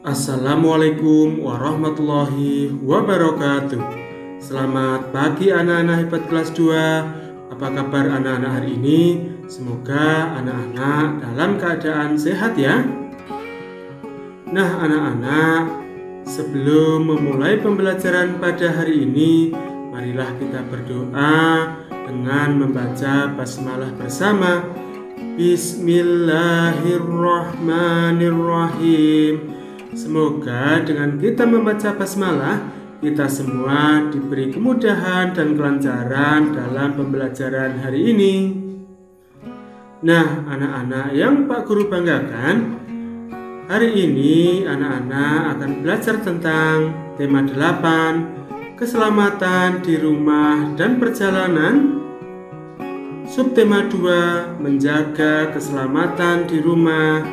Assalamualaikum warahmatullahi wabarakatuh. Selamat pagi anak-anak hebat kelas 2. Apa kabar anak-anak hari ini? Semoga anak-anak dalam keadaan sehat ya. Nah anak-anak, sebelum memulai pembelajaran pada hari ini, marilah kita berdoa dengan membaca basmalah bersama. Bismillahirrahmanirrahim. Semoga dengan kita membaca basmalah, kita semua diberi kemudahan dan kelancaran dalam pembelajaran hari ini. Nah, anak-anak yang Pak Guru banggakan, hari ini anak-anak akan belajar tentang tema 8, keselamatan di rumah dan perjalanan. Subtema 2, menjaga keselamatan di rumah.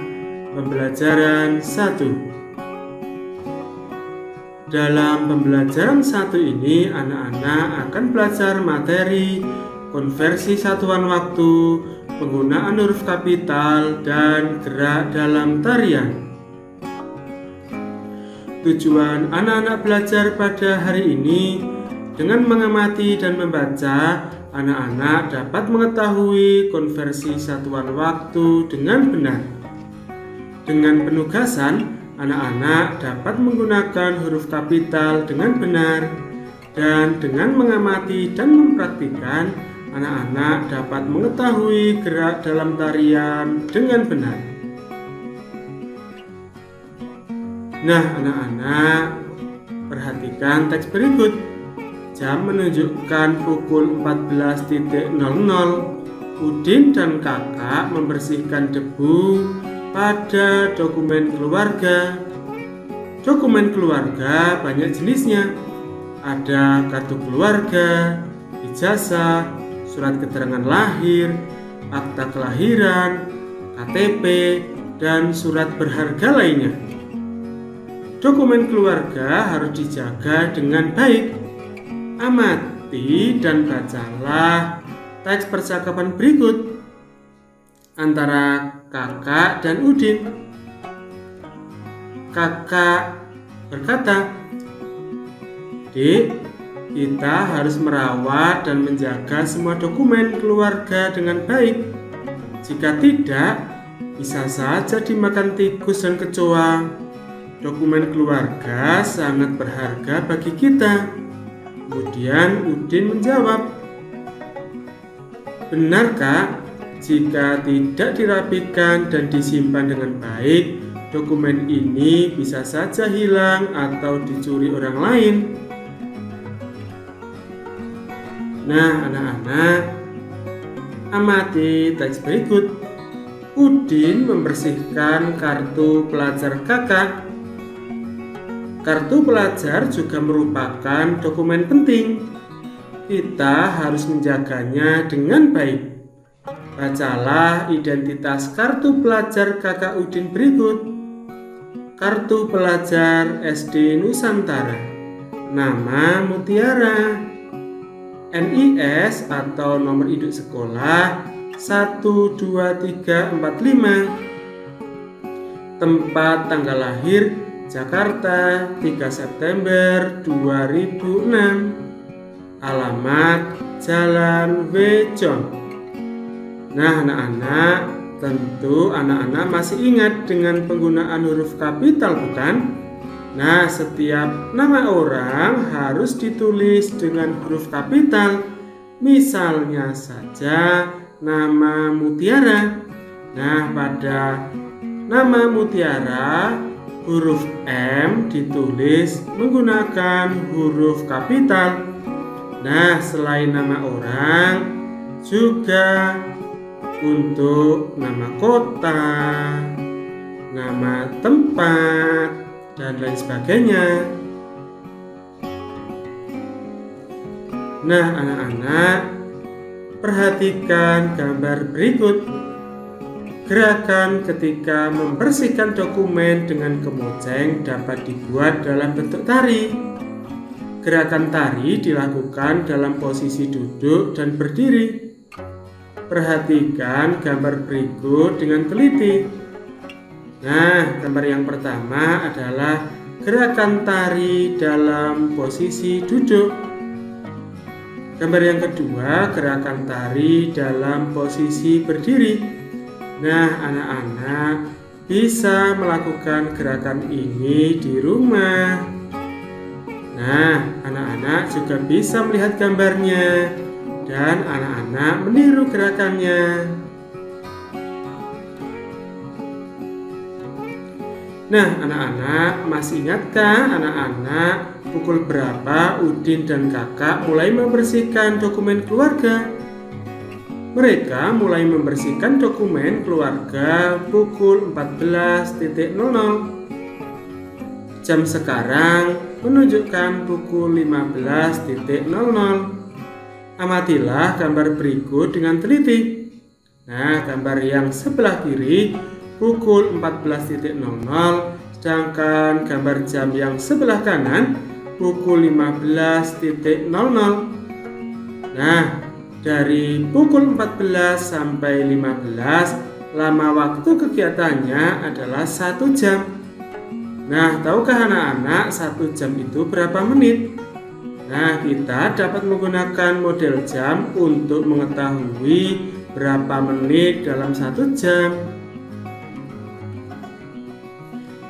Pembelajaran 1. Dalam pembelajaran 1 ini, anak-anak akan belajar materi konversi satuan waktu, penggunaan huruf kapital, dan gerak dalam tarian. Tujuan anak-anak belajar pada hari ini, dengan mengamati dan membaca, anak-anak dapat mengetahui konversi satuan waktu dengan benar. Dengan penugasan, anak-anak dapat menggunakan huruf kapital dengan benar, dan dengan mengamati dan mempraktikkan, anak-anak dapat mengetahui gerak dalam tarian dengan benar. Nah anak-anak, perhatikan teks berikut. Jam menunjukkan pukul 14.00. Udin dan kakak membersihkan debu pada dokumen keluarga. Dokumen keluarga banyak jenisnya. Ada kartu keluarga, ijazah, surat keterangan lahir, akta kelahiran, KTP, dan surat berharga lainnya. Dokumen keluarga harus dijaga dengan baik. Amati dan bacalah teks percakapan berikut antara kakak dan Udin. Kakak berkata, "Dik, kita harus merawat dan menjaga semua dokumen keluarga dengan baik. Jika tidak, bisa saja dimakan tikus dan kecoa. Dokumen keluarga sangat berharga bagi kita." Kemudian Udin menjawab, "Benar Kak, jika tidak dirapikan dan disimpan dengan baik, dokumen ini bisa saja hilang atau dicuri orang lain." Nah anak-anak, amati teks berikut. Udin membersihkan kartu pelajar kakak. Kartu pelajar juga merupakan dokumen penting. Kita harus menjaganya dengan baik. Bacalah identitas kartu pelajar kakak Udin berikut. Kartu pelajar SD Nusantara. Nama Mutiara. NIS atau nomor induk sekolah 12345. Tempat tanggal lahir Jakarta 3 September 2006. Alamat Jalan Wejong. Nah anak-anak, tentu anak-anak masih ingat dengan penggunaan huruf kapital bukan? Nah setiap nama orang harus ditulis dengan huruf kapital. Misalnya saja nama Mutiara. Nah pada nama Mutiara, huruf M ditulis menggunakan huruf kapital. Nah, selain nama orang, juga untuk nama kota, nama tempat, dan lain sebagainya. Nah, anak-anak, perhatikan gambar berikut. Gerakan ketika membersihkan dokumen dengan kemoceng dapat dibuat dalam bentuk tari. Gerakan tari dilakukan dalam posisi duduk dan berdiri. Perhatikan gambar berikut dengan teliti. Nah, gambar yang pertama adalah gerakan tari dalam posisi duduk. Gambar yang kedua, gerakan tari dalam posisi berdiri. Nah, anak-anak bisa melakukan gerakan ini di rumah. Nah, anak-anak juga bisa melihat gambarnya dan anak-anak meniru gerakannya. Nah, anak-anak masih ingatkah anak-anak pukul berapa Udin dan kakak mulai membersihkan dokumen keluarga? Mereka mulai membersihkan dokumen keluarga pukul 14.00. Jam sekarang menunjukkan pukul 15.00. Amatilah gambar berikut dengan teliti. Nah, gambar yang sebelah kiri pukul 14.00, sedangkan gambar jam yang sebelah kanan pukul 15.00. Nah, dari pukul 14 sampai 15, lama waktu kegiatannya adalah 1 jam. Nah, tahukah anak-anak 1 jam itu berapa menit? Nah, kita dapat menggunakan model jam untuk mengetahui berapa menit dalam 1 jam.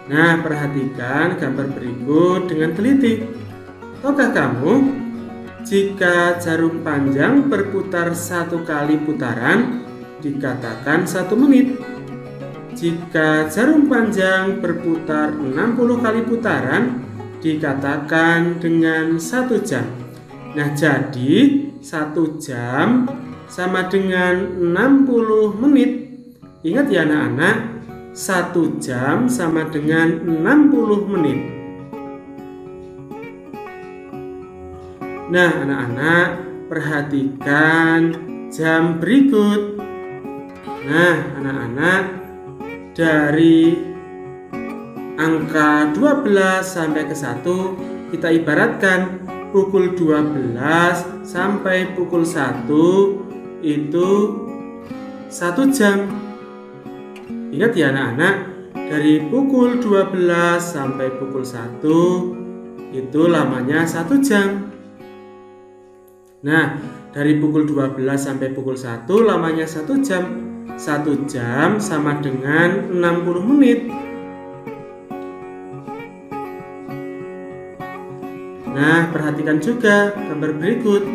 Nah, perhatikan gambar berikut dengan teliti. Tahukah kamu, jika jarum panjang berputar 1 kali putaran, dikatakan 1 menit. Jika jarum panjang berputar 60 kali putaran, dikatakan dengan 1 jam. Nah, jadi 1 jam sama dengan 60 menit. Ingat ya anak-anak, 1 jam sama dengan 60 menit. Nah, anak-anak perhatikan jam berikut. Nah, anak-anak, dari angka 12 sampai ke 1 kita ibaratkan pukul 12 sampai pukul 1 itu 1 jam. Ingat ya anak-anak, dari pukul 12 sampai pukul 1 itu lamanya 1 jam. Nah, dari pukul 12 sampai pukul 1 lamanya 1 jam. 1 jam sama dengan 60 menit. Nah, perhatikan juga gambar berikut.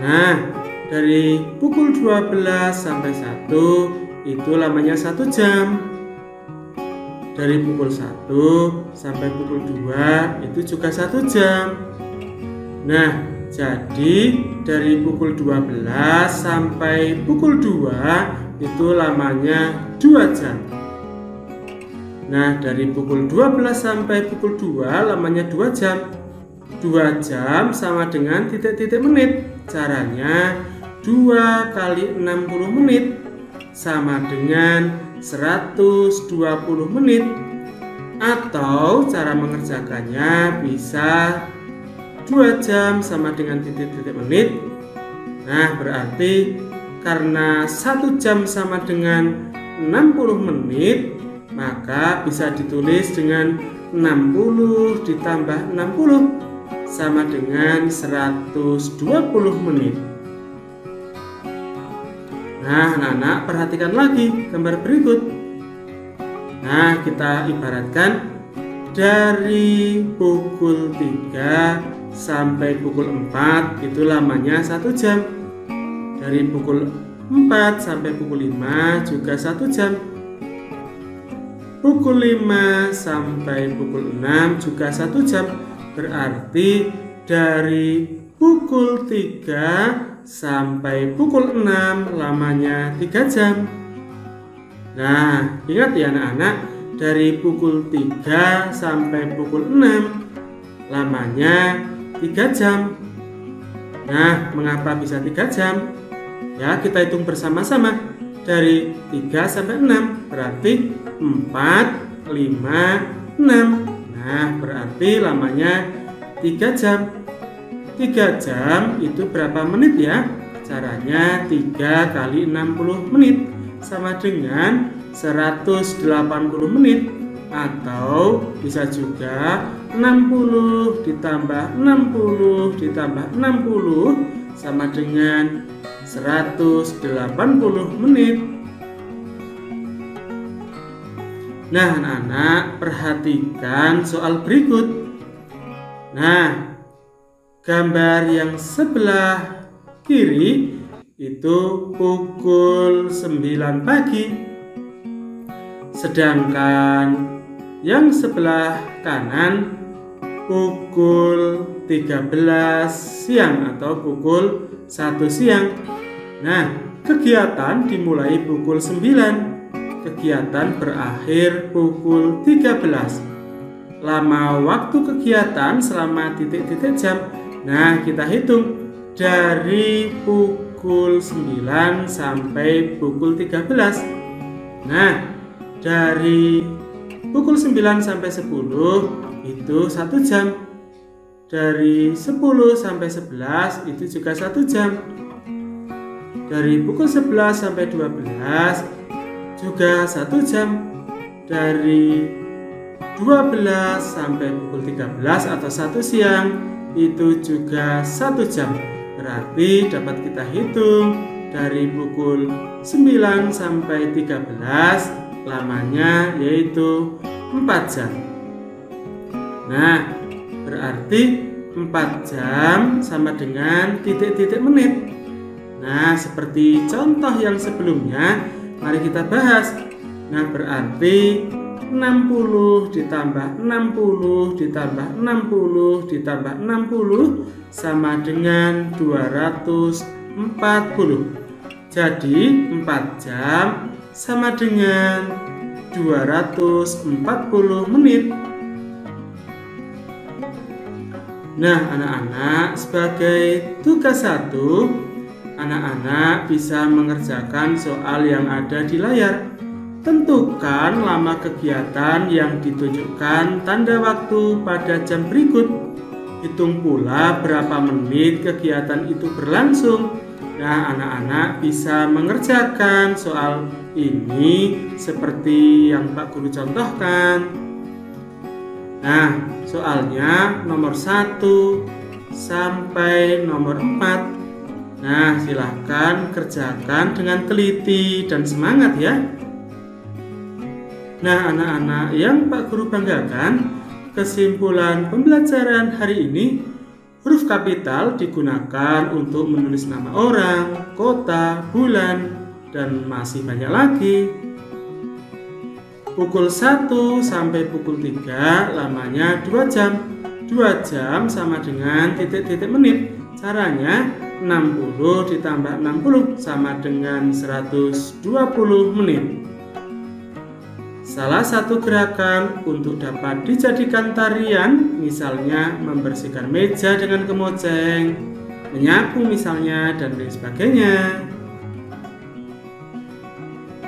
Nah, dari pukul 12 sampai 1 itu lamanya 1 jam. Dari pukul 1 sampai pukul 2 itu juga 1 jam. Nah, jadi dari pukul 12 sampai pukul 2 itu lamanya 2 jam. Nah, dari pukul 12 sampai pukul 2 lamanya 2 jam. 2 jam sama dengan titik-titik menit. Caranya 2 kali 60 menit sama dengan 120 menit. Atau cara mengerjakannya bisa 2 jam sama dengan titik-titik menit. Nah, berarti karena 1 jam sama dengan 60 menit, maka bisa ditulis dengan 60 ditambah 60 sama dengan 120 menit. Nah, anak-anak perhatikan lagi gambar berikut. Nah, kita ibaratkan dari pukul 3 sampai pukul 4 itu lamanya 1 jam. Dari pukul 4 sampai pukul 5 juga 1 jam. Pukul 5 sampai pukul 6 juga 1 jam. Berarti dari pukul 3 sampai pukul 6 lamanya 3 jam. Nah, ingat ya anak-anak, dari pukul 3 sampai pukul 6 lamanya 3 jam. Nah, mengapa bisa 3 jam? Ya, kita hitung bersama-sama. Dari 3 sampai 6 berarti 4, 5, 6. Nah, berarti lamanya 3 jam. 3 jam itu berapa menit ya? Caranya 3 kali 60 menit sama dengan 180 menit, atau bisa juga 60 ditambah 60 ditambah 60 sama dengan 180 menit. Nah, anak-anak, perhatikan soal berikut. Nah, gambar yang sebelah kiri itu pukul 9 pagi. Sedangkan yang sebelah kanan pukul 13 siang atau pukul 1 siang. Nah, kegiatan dimulai pukul 9. Kegiatan berakhir pukul 13. Lama waktu kegiatan selama titik-titik jam. Nah, kita hitung dari pukul 9 sampai pukul 13. Nah, dari pukul 9 sampai 10 itu 1 jam. Dari 10 sampai 11 itu juga 1 jam. Dari pukul 11 sampai 12 juga 1 jam. Dari 12 sampai pukul 13 atau 1 siang itu juga 1 jam. Berarti dapat kita hitung dari pukul 9 sampai 13 lamanya yaitu 4 jam. Nah, berarti 4 jam sama dengan titik-titik menit. Nah, seperti contoh yang sebelumnya, mari kita bahas. Nah, berarti 60 ditambah 60 ditambah 60 ditambah 60 sama dengan 240. Jadi 4 jam sama dengan 240 menit. Nah, anak-anak, sebagai tugas 1, anak-anak bisa mengerjakan soal yang ada di layar. Tentukan lama kegiatan yang ditunjukkan tanda waktu pada jam berikut. Hitung pula berapa menit kegiatan itu berlangsung. Nah, anak-anak bisa mengerjakan soal ini seperti yang Pak Guru contohkan. Nah, soalnya nomor 1 sampai nomor 4. Nah, silahkan kerjakan dengan teliti dan semangat ya. Nah, anak-anak yang Pak Guru banggakan, kesimpulan pembelajaran hari ini, huruf kapital digunakan untuk menulis nama orang, kota, bulan, dan masih banyak lagi. Pukul 1 sampai pukul 3 lamanya 2 jam. 2 jam sama dengan titik-titik menit. Caranya 60 ditambah 60 sama dengan 120 menit. Salah satu gerakan untuk dapat dijadikan tarian, misalnya membersihkan meja dengan kemoceng, menyapu misalnya, dan lain sebagainya.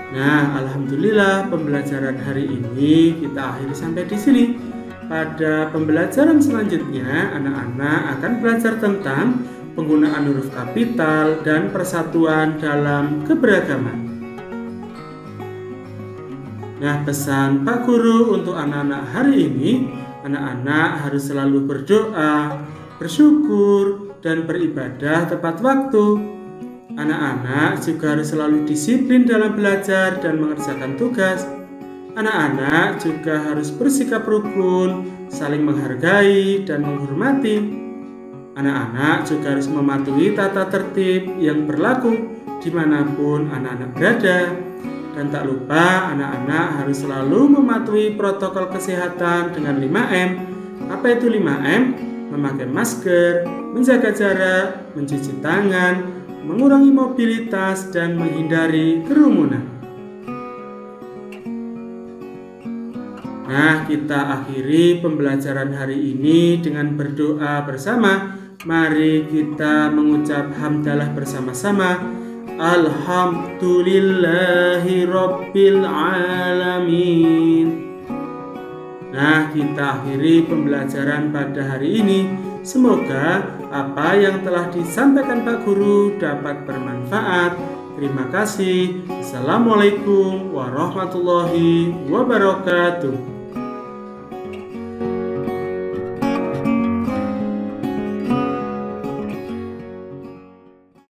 Nah, alhamdulillah pembelajaran hari ini kita akhiri sampai di sini. Pada pembelajaran selanjutnya, anak-anak akan belajar tentang penggunaan huruf kapital dan persatuan dalam keberagaman. Nah, pesan Pak Guru untuk anak-anak hari ini, anak-anak harus selalu berdoa, bersyukur, dan beribadah tepat waktu. Anak-anak juga harus selalu disiplin dalam belajar dan mengerjakan tugas. Anak-anak juga harus bersikap rukun, saling menghargai dan menghormati. Anak-anak juga harus mematuhi tata tertib yang berlaku dimanapun anak-anak berada. Dan tak lupa, anak-anak harus selalu mematuhi protokol kesehatan dengan 5M. Apa itu 5M? Memakai masker, menjaga jarak, mencuci tangan, mengurangi mobilitas, dan menghindari kerumunan. Nah, kita akhiri pembelajaran hari ini dengan berdoa bersama. Mari kita mengucap hamdalah bersama-sama. Alhamdulillahi Rabbil Alamin. Nah, kita akhiri pembelajaran pada hari ini. Semoga apa yang telah disampaikan Pak Guru dapat bermanfaat Terima kasih. Assalamualaikum warahmatullahi wabarakatuh.